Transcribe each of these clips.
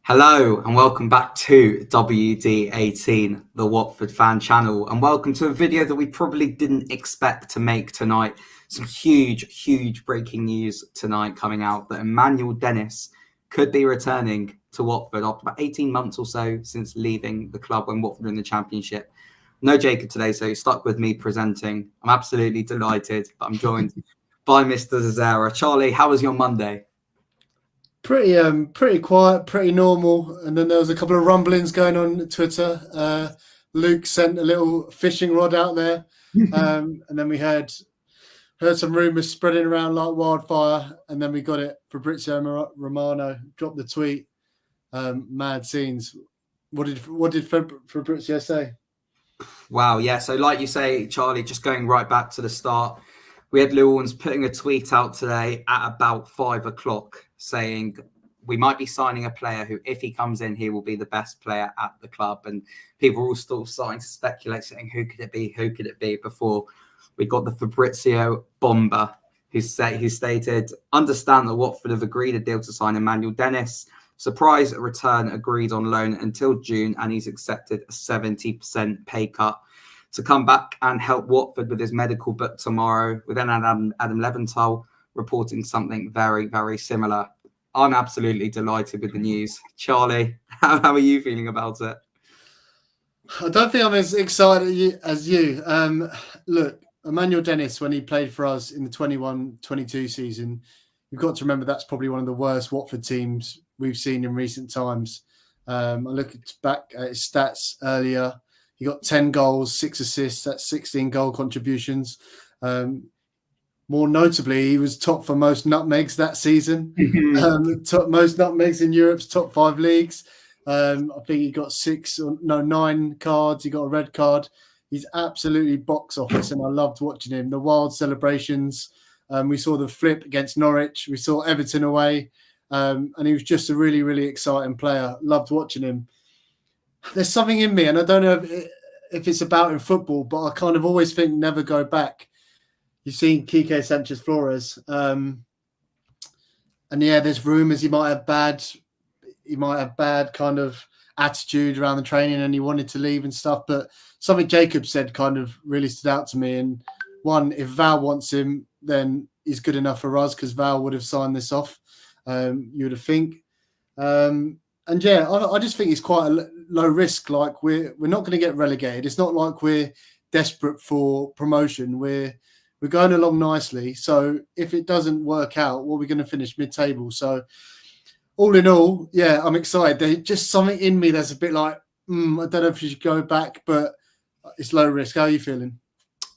Hello and welcome back to WD18, the Watford fan channel, and welcome to a video that we probably didn't expect to make tonight. Some huge breaking news tonight coming out that Emmanuel Dennis could be returning to Watford after about 18 months or so since leaving the club when Watford were in the Championship. No Jacob today, so he's stuck with me presenting. I'm absolutely delighted, but I'm joined by Mr. Zazara. Charlie, how was your Monday? Pretty quiet, pretty normal. And then there was a couple of rumblings going on Twitter. Luke sent a little fishing rod out there, and then we heard some rumours spreading around like wildfire. And then we got it. Fabrizio Romano dropped the tweet. Mad scenes. What did Fabrizio say? Wow, yeah. So like you say, Charlie, just going right back to the start, we had Lewis putting a tweet out today at about 5 o'clock saying we might be signing a player who, if he comes in, he will be the best player at the club. And people were all still starting to speculate, saying, who could it be? Who could it be? Before we got the Fabrizio bomber who stated, understand that Watford have agreed a deal to sign Emmanuel Dennis. Surprise return agreed on loan until June, and he's accepted a 70% pay cut to come back and help Watford with his medical book tomorrow. We then had Adam Leventhal reporting something very similar. I'm absolutely delighted with the news. Charlie, how are you feeling about it? I don't think I'm as excited as you. Look, Emmanuel Dennis, when he played for us in the 21-22 season, you've got to remember that's probably one of the worst Watford teams we've seen in recent times. I looked back at his stats earlier. He got 10 goals, 6 assists. That's 16 goal contributions. More notably, he was top for most nutmegs that season. Top most nutmegs in Europe's top 5 leagues. I think he got 9 cards. He got a red card. He's absolutely box office, and I loved watching him. The wild celebrations. We saw the flip against Norwich. We saw Everton away. And he was just a really exciting player. Loved watching him. There's something in me, and I don't know if it's about in football, but I kind of always think never go back. You've seen Quique Sanchez-Flores, and yeah, there's rumours he might have bad kind of attitude around the training, and he wanted to leave and stuff. But something Jacob said kind of really stood out to me. And one, if Val wants him, then he's good enough for us because Val would have signed this off. You would have think. And yeah, I just think it's quite a low risk. Like we're not going to get relegated. It's not like we're desperate for promotion. We're going along nicely. So if it doesn't work out, well, we're going to finish mid-table. So all in all, yeah, I'm excited. There's just something in me that's a bit like, I don't know if you should go back, but it's low risk. How are you feeling?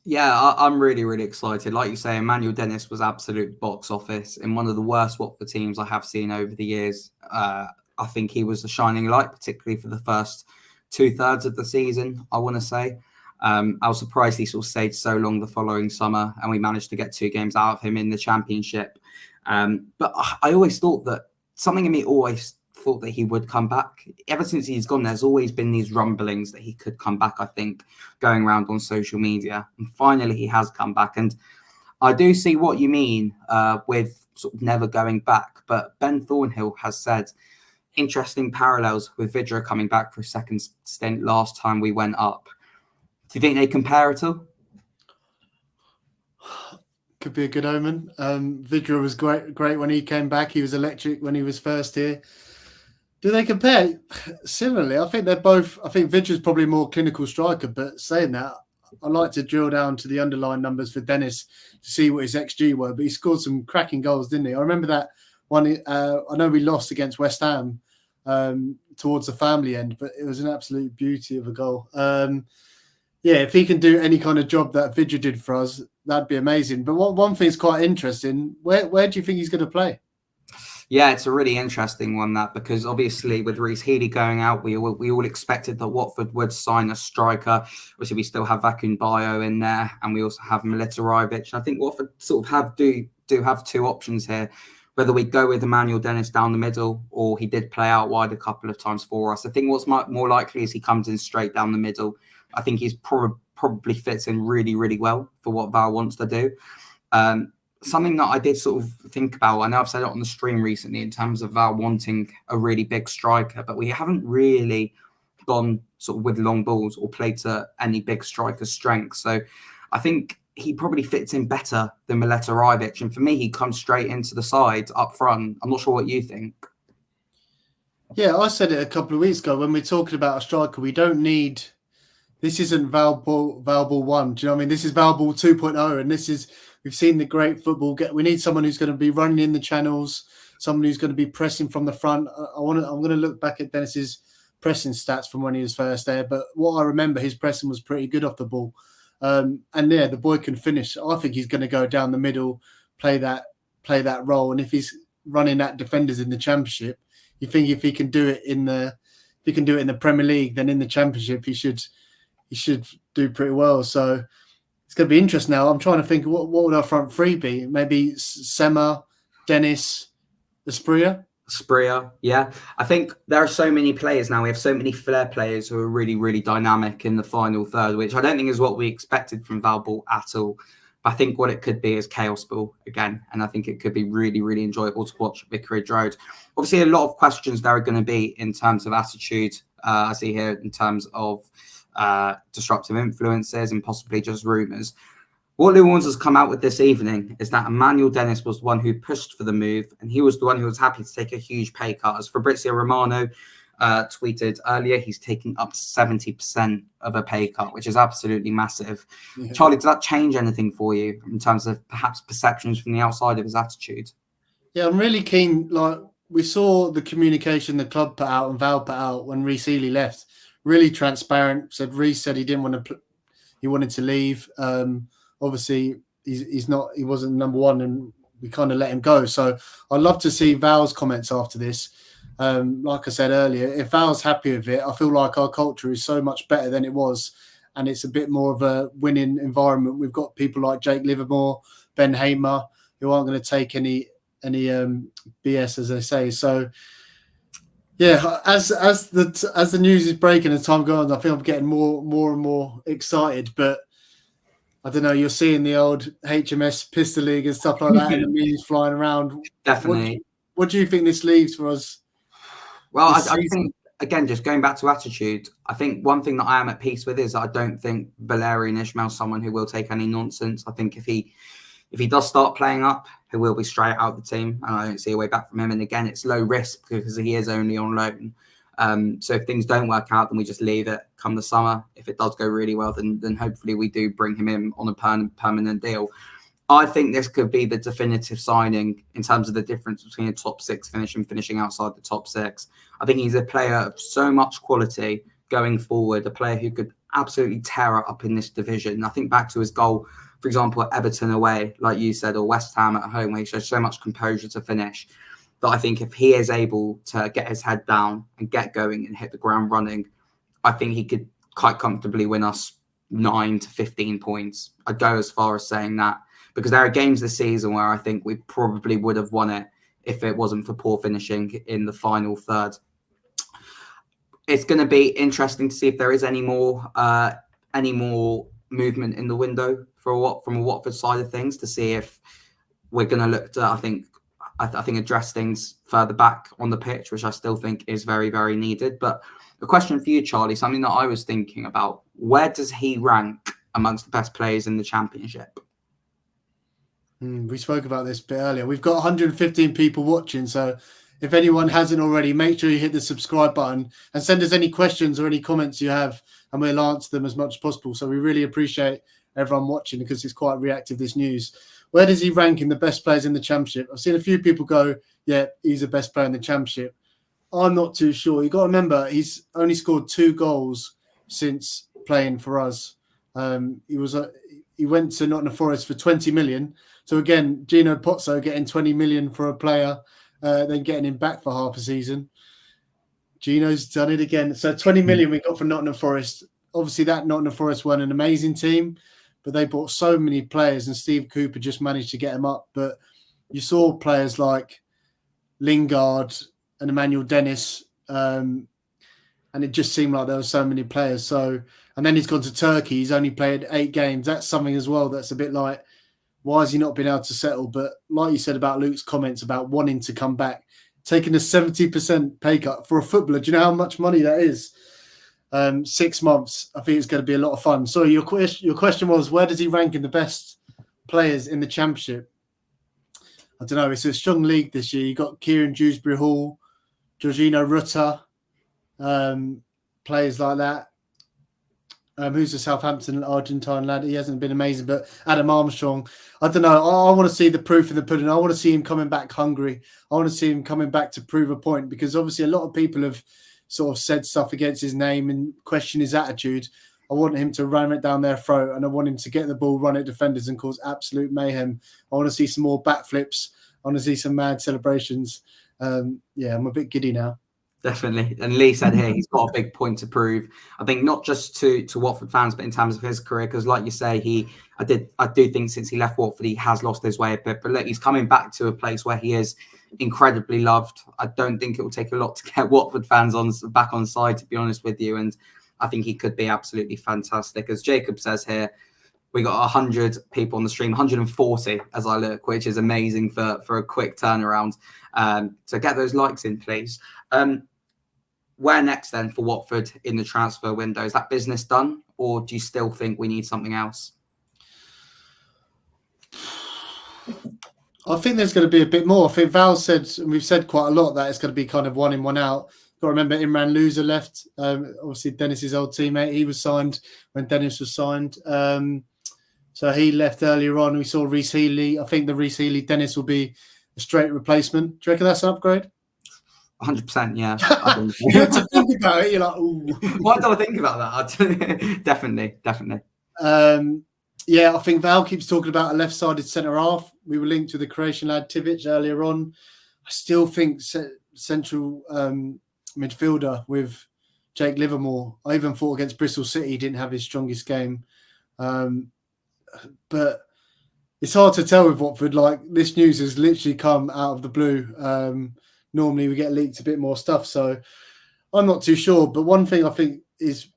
Yeah, I'm really excited. Like you say, Emmanuel Dennis was absolute box office in one of the worst Watford teams I have seen over the years. I think he was the shining light, particularly for the first 2/3 of the season, I want to say. I was surprised he sort of stayed so long the following summer, and we managed to get 2 games out of him in the Championship. But I always thought that something in me always thought that he would come back. Ever since he's gone, there's always been these rumblings that he could come back, I think, going around on social media. And finally, he has come back. And I do see what you mean with sort of never going back. But Ben Thornhill has said interesting parallels with Vydra coming back for a second stint last time we went up. Do you think they compare at all? Could be a good omen. Vydra was great when he came back. He was electric when he was first here. Do they compare? Similarly, I think they're both. I think Vydra's probably a more clinical striker, but saying that, I like to drill down to the underlying numbers for Dennis to see what his XG were. But he scored some cracking goals, didn't he? I remember that one. I know we lost against West Ham towards the family end, but it was an absolute beauty of a goal. Yeah, if he can do any kind of job that Vydra did for us, that'd be amazing. But one thing's quite interesting. Where do you think he's going to play? Yeah, it's a really interesting one, that, because obviously with Reece Healey going out, we all expected that Watford would sign a striker. Obviously, we still have Vakun Bio in there, and we also have Militarovic. I think Watford sort of do have 2 options here, whether we go with Emmanuel Dennis down the middle, or he did play out wide a couple of times for us. I think what's more likely is he comes in straight down the middle. I think he's probably fits in really well for what Val wants to do. something that I did sort of think about, I know I've said it on the stream recently in terms of wanting a really big striker, but we haven't really gone sort of with long balls or played to any big striker's strengths. So I think he probably fits in better than Mileta Rivic. And for me, he comes straight into the side up front. I'm not sure what you think. Yeah, I said it a couple of weeks ago when we're talking about a striker. We don't need. This isn't Valball 1. Do you know what I mean? This is Valball 2.0, and this is we've seen the great football. We need someone who's going to be running in the channels, someone who's going to be pressing from the front. I'm going to look back at Dennis's pressing stats from when he was first there, but what I remember, his pressing was pretty good off the ball. And yeah, the boy can finish. I think he's going to go down the middle, play that role, and if he's running at defenders in the Championship, you think if he can do it in the Premier League, then in the Championship he should do pretty well. So it's going to be interesting now. I'm trying to think what would our front three be? Maybe Sema, Dennis, Asprilla. Yeah. I think there are so many players now. We have so many flair players who are really, really dynamic in the final third, which I don't think is what we expected from Valball at all. But I think what it could be is chaos ball again. And I think it could be really, really enjoyable to watch at Vicarage Road. Obviously, a lot of questions there are going to be in terms of attitude. I see here in terms of disruptive influences and possibly just rumours. What Lou Warnes has come out with this evening is that Emmanuel Dennis was the one who pushed for the move, and he was the one who was happy to take a huge pay cut. As Fabrizio Romano tweeted earlier, he's taking up to 70% of a pay cut, which is absolutely massive. Yeah. Charlie, does that change anything for you in terms of perhaps perceptions from the outside of his attitude? Yeah, I'm really keen. Like, we saw the communication the club put out and Val put out when Rhys Ely left. Really transparent. Rhys said he didn't want to. He wanted to leave. Obviously, he wasn't number one, and we kind of let him go. So I'd love to see Val's comments after this. Like I said earlier, if Val's happy with it, I feel like our culture is so much better than it was, and it's a bit more of a winning environment. We've got people like Jake Livermore, Ben Hamer, who aren't going to take any BS, as they say. So. Yeah, as the news is breaking and time goes on, I think I'm getting more and more excited. But I don't know, you're seeing the old HMS Pistol League and stuff like that, and the memes flying around. Definitely. What do you think this leaves for us? Well, I think, again, just going back to attitude, I think one thing that I am at peace with is I don't think Valérien Ismaël's someone who will take any nonsense. I think if he does start playing up, he will be straight out the team, and I don't see a way back from him. And again, it's low risk because he is only on loan. So if things don't work out, then we just leave it come the summer. If it does go really well, then hopefully we do bring him in on a permanent deal. I think this could be the definitive signing in terms of the difference between a top six finish and finishing outside the top six. I think he's a player of so much quality going forward, a player who could absolutely tear it up in this division. I think back to his goal, for example, at Everton away, like you said, or West Ham at home, where he shows so much composure to finish, that I think if he is able to get his head down and get going and hit the ground running, I think he could quite comfortably win us 9 to 15 points. I'd go as far as saying that, because there are games this season where I think we probably would have won it if it wasn't for poor finishing in the final third. It's going to be interesting to see if there is any more movement in the window from a Watford side of things, to see if we're going to look to, I think address things further back on the pitch, which I still think is very, very needed. But a question for you, Charlie, something that I was thinking about: where does he rank amongst the best players in the Championship? We spoke about this a bit earlier. We've got 115 people watching, so if anyone hasn't already, make sure you hit the subscribe button and send us any questions or any comments you have, and we'll answer them as much as possible. So we really appreciate everyone watching, because it's quite reactive, this news. Where does he rank in the best players in the Championship? I've seen a few people go, yeah, he's the best player in the Championship. I'm not too sure. You've got to remember, he's only scored 2 goals since playing for us. He went to Nottingham Forest for 20 million. So again, Gino Pozzo getting 20 million for a player, then getting him back for half a season. Gino's done it again. So 20 million we got from Nottingham Forest. Obviously, that Nottingham Forest weren't an amazing team, but they bought so many players, and Steve Cooper just managed to get them up. But you saw players like Lingard and Emmanuel Dennis, and it just seemed like there were so many players. So, and then he's gone to Turkey. He's only played 8 games. That's something as well that's a bit like, Why has he not been able to settle? But like you said about Luke's comments about wanting to come back, taking a 70% pay cut for a footballer, do you know how much money that is? 6 months. I think it's going to be a lot of fun. Sorry, your question was, where does he rank in the best players in the Championship? I don't know. It's a strong league this year. You got Kieran Dewsbury-Hall, Jorginho Rutter, players like that. Who's the Southampton Argentine lad? He hasn't been amazing, but Adam Armstrong. I don't know. I want to see the proof in the pudding. I want to see him coming back hungry. I want to see him coming back to prove a point, because obviously a lot of people have sort of said stuff against his name and question his attitude. I want him to ram it down their throat, and I want him to get the ball, run at defenders, and cause absolute mayhem. I want to see some more backflips. I want to see some mad celebrations. I'm a bit giddy now. Definitely. And Lee said here he's got a big point to prove. I think not just to Watford fans, but in terms of his career, because like you say, I do think since he left Watford, he has lost his way a bit. But look, he's coming back to a place where he is incredibly loved. I don't think it will take a lot to get Watford fans back on side, to be honest with you. And I think he could be absolutely fantastic. As Jacob says here, we got 100 people on the stream, 140 as I look, which is amazing for a quick turnaround. So get those likes in, please. Where next then for Watford in the transfer window? Is that business done, or do you still think we need something else? I think there's going to be a bit more. I think Val said, and we've said quite a lot, that it's going to be kind of one in, one out. Got to remember Imran Loser left. Obviously, Dennis's old teammate. He was signed when Dennis was signed. So he left earlier on. We saw Reece Healy. I think the Reece Healy Dennis will be a straight replacement. Do you reckon that's an upgrade? 100%, yeah. You have to think about it. You're like, ooh. Why do I think about that? Definitely. I think Val keeps talking about a left-sided centre half. We were linked to the Croatian lad Tivic earlier on. I still think central midfielder with Jake Livermore. I even thought against Bristol City he didn't have his strongest game. But it's hard to tell with Watford. Like, this news has literally come out of the blue. Normally we get leaked a bit more stuff, so I'm not too sure. But one thing I think is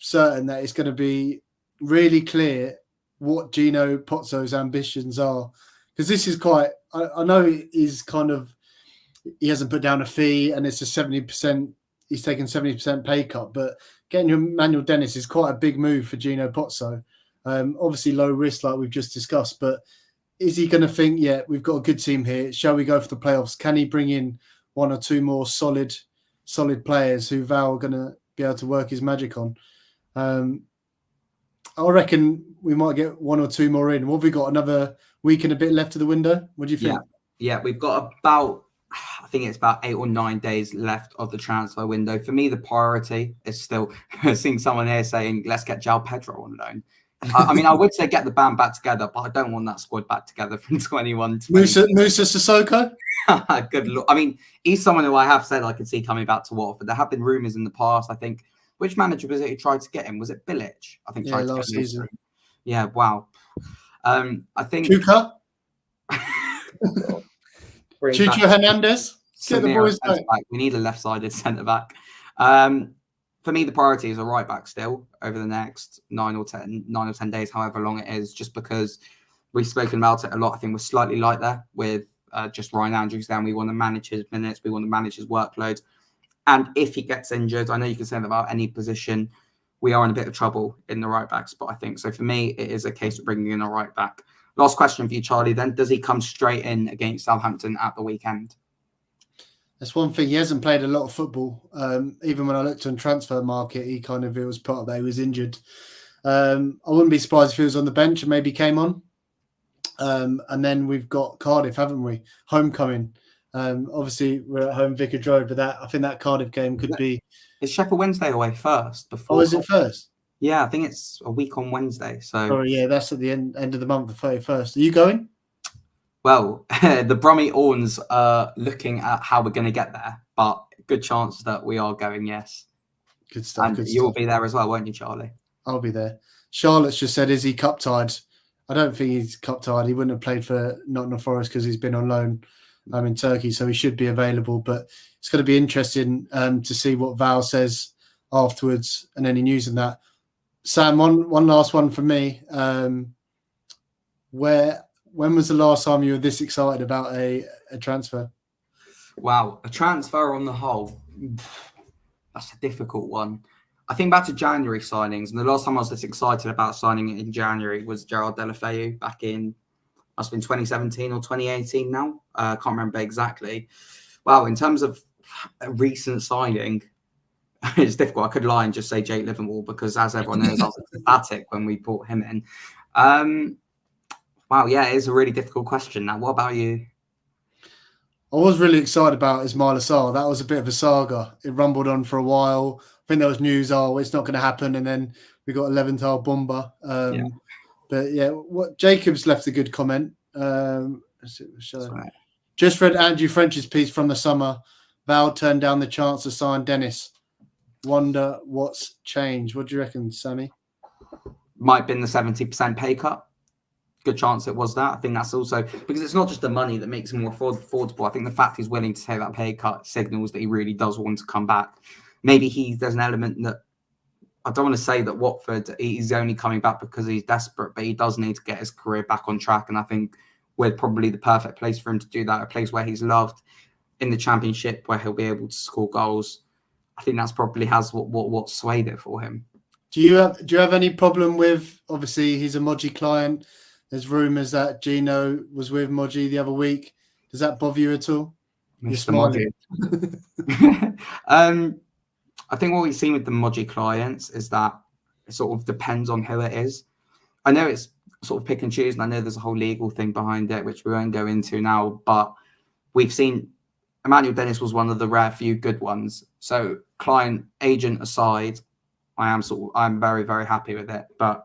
certain, that it's going to be really clear what Gino Pozzo's ambitions are, because this is quite. I know he's kind of, he hasn't put down a fee, and it's a 70%. He's taken 70% pay cut, but getting your Emmanuel Dennis is quite a big move for Gino Pozzo. Obviously low risk, like we've just discussed, but is he going to think, yeah, we've got a good team here, shall we go for the playoffs? Can he bring in one or two more solid players who Val are going to be able to work his magic on? I reckon we might get one or two more in. What have we got? Another week and a bit left of the window? What do you think? Yeah, we've got about, I think it's about 8 or 9 days left of the transfer window. For me, the priority is still seeing someone here saying, let's get João Pedro on loan. I mean, I would say get the band back together, but I don't want that squad back together from 21 to Musa Sissoko? Good Lord. I mean, he's someone who I have said I could see coming back to Watford. There have been rumours in the past. I think, which manager was it who tried to get him? Was it Bilic? I think tried last to get season. him. Yeah, wow. I think Kuka? Chucho Hernandez? Get the boys back. We need a left-sided centre-back. For me, the priority is a right-back still over the next 9 or 10 days, however long it is, just because we've spoken about it a lot. I think we're slightly light there with just Ryan Andrews down. We want to manage his minutes. We want to manage his workload. And if he gets injured, I know you can say that about any position, we are in a bit of trouble in the right-back spot, I think. So for me, it is a case of bringing in a right-back. Last question for you, Charlie, then. Does he come straight in against Southampton at the weekend? That's one thing. He hasn't played a lot of football. Even when I looked on Transfer Market, it was put up that he was injured. I wouldn't be surprised if he was on the bench and maybe came on. And then we've got Cardiff, haven't we? Homecoming. Obviously, we're at home Vicarage Road, but I think that Cardiff game could be... Is Sheffield Wednesday away first? Oh, is it first? Yeah, I think it's a week on Wednesday. So. Oh, yeah, that's at the end of the month, the 31st. Are you going? Well, the Brummy Orns are looking at how we're going to get there, but good chance that we are going, yes. Good stuff. And you'll be there as well, won't you, Charlie? I'll be there. Charlotte's just said, is he cup-tied? I don't think he's cup-tied. He wouldn't have played for Nottingham Forest because he's been on loan in Turkey, so he should be available. But it's going to be interesting to see what Val says afterwards and any news on that. Sam, one last one from me. Where when was the last time you were this excited about a transfer? Wow, a transfer on the whole, that's a difficult one. I think back to January signings, and the last time I was this excited about signing it in January was Gerard Deulofeu back in, must have been 2017 or 2018 now. I can't remember exactly. Wow, in terms of a recent signing, it's difficult. I could lie and just say Jake Livermore because, as everyone knows, I was ecstatic when we brought him in. Wow, yeah, it is a really difficult question. Now, what about you? I was really excited about Ismail Assar. That was a bit of a saga. It rumbled on for a while. I think there was news, it's not going to happen. And then we got a Leventhal bomber. But yeah, what Jacobs left a good comment. Just read Andrew French's piece from the summer. Val turned down the chance to sign Dennis. Wonder what's changed. What do you reckon, Sammy? Might have been the 70% pay cut. Good chance it was that. I think that's also because it's not just the money that makes him more affordable. I think the fact he's willing to take that pay cut signals that he really does want to come back. Maybe there's an element that I don't want to say that Watford, he's only coming back because he's desperate, but he does need to get his career back on track. And I think we're probably the perfect place for him to do that, a place where he's loved in the Championship, where he'll be able to score goals. I think that's probably has what swayed it for him. Do you have any problem with, obviously he's a Moji client. There's rumours that Gino was with Moji the other week. Does that bother you at all? You're smiling. I think what we've seen with the Moji clients is that it sort of depends on who it is. I know it's sort of pick and choose, and I know there's a whole legal thing behind it, which we won't go into now, but we've seen Emmanuel Dennis was one of the rare few good ones. So client agent aside, I'm very, very happy with it. But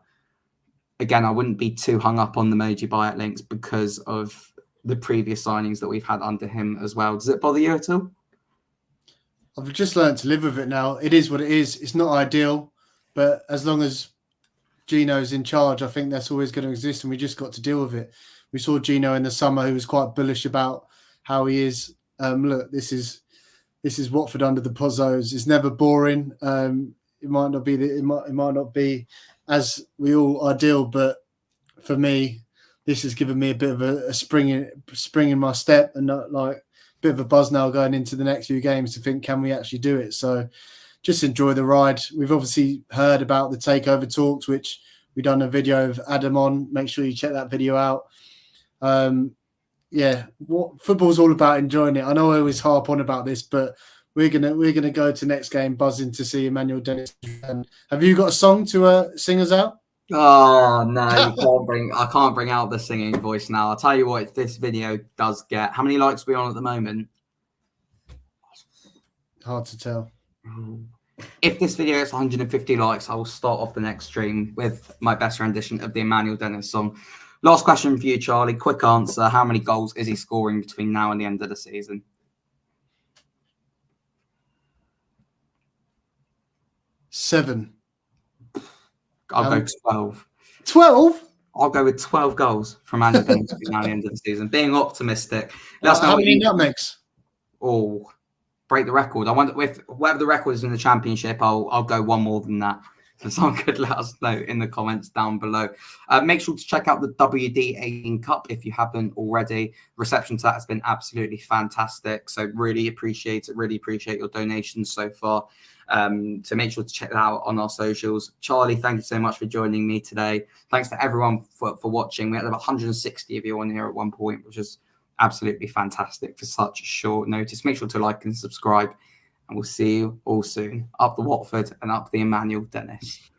again, I wouldn't be too hung up on the Moji buyout links because of the previous signings that we've had under him as well. Does it bother you at all? I've just learned to live with it now. It is what it is. It's not ideal, but as long as Gino's in charge, I think that's always going to exist, and we just got to deal with it. We saw Gino in the summer, who was quite bullish about how he is. Look, this is Watford under the Pozzos. It's never boring. It might not be as we all ideal, but for me, this has given me a bit of a spring in my step, and not like bit of a buzz now going into the next few games to think, can we actually do it? So just enjoy the ride. We've obviously heard about the takeover talks, which we've done a video of Adam on. Make sure you check that video out. What football's all about, enjoying it. I know I always harp on about this, but we're gonna go to next game buzzing to see Emmanuel Dennis. Have you got a song to sing us out? Oh no, I can't bring out the singing voice now. I'll tell you what, if this video does get, how many likes are we on at the moment? Hard to tell. If this video gets 150 likes, I will start off the next stream with my best rendition of the Emmanuel Dennis song. Last question for you, Charlie. Quick answer. How many goals is he scoring between now and the end of the season? 7. I'll go 12. 12? I'll go with 12 goals from Emmanuel Dennis between now and the end of the season. Being optimistic. How many nutmegs? Oh, break the record. I wonder if whatever the record is in the Championship, I'll go one more than that. So someone could let us know in the comments down below. Make sure to check out the WD18 Cup if you haven't already. Reception to that has been absolutely fantastic. So really appreciate it. Really appreciate your donations so far. So make sure to check that out on our socials. Charlie, thank you so much for joining me today. Thanks to everyone for watching. We had about 160 of you on here at one point, which is absolutely fantastic for such short notice. Make sure to like and subscribe, and we'll see you all soon. Up the Watford and up the Emmanuel Dennis.